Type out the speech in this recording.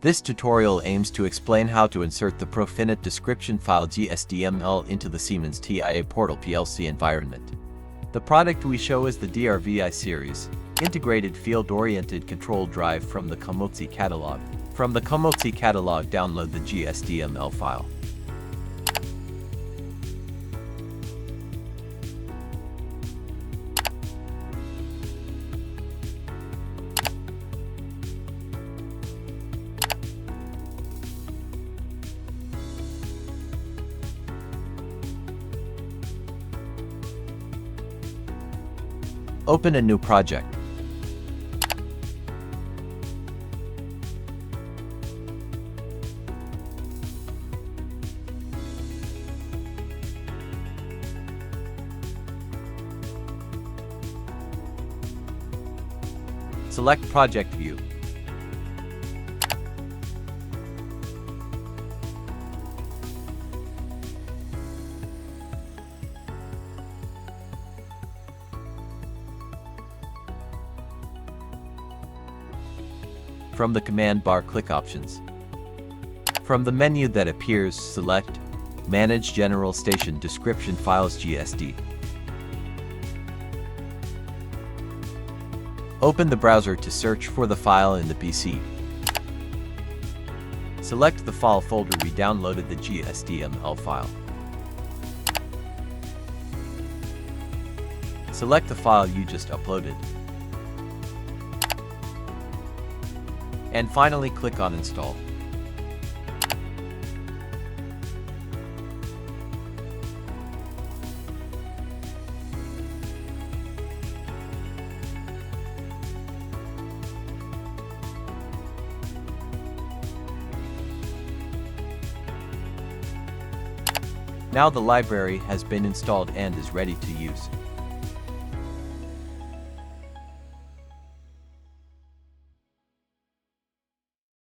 This tutorial aims to explain how to insert the Profinet description file GSTML into the Siemens TIA Portal PLC environment. The product we show is the DRVI series, integrated field-oriented control drive from the Camozzi catalog. From the Camozzi catalog, download the GSTML file. Open a new project. Select Project View. From the command bar, click Options. From the menu that appears, select Manage General Station Description Files GSD. Open the browser to search for the file in the PC. Select the file folder we downloaded the GSTML file. Select the file you just uploaded. And finally, click on Install. Now the library has been installed and is ready to use.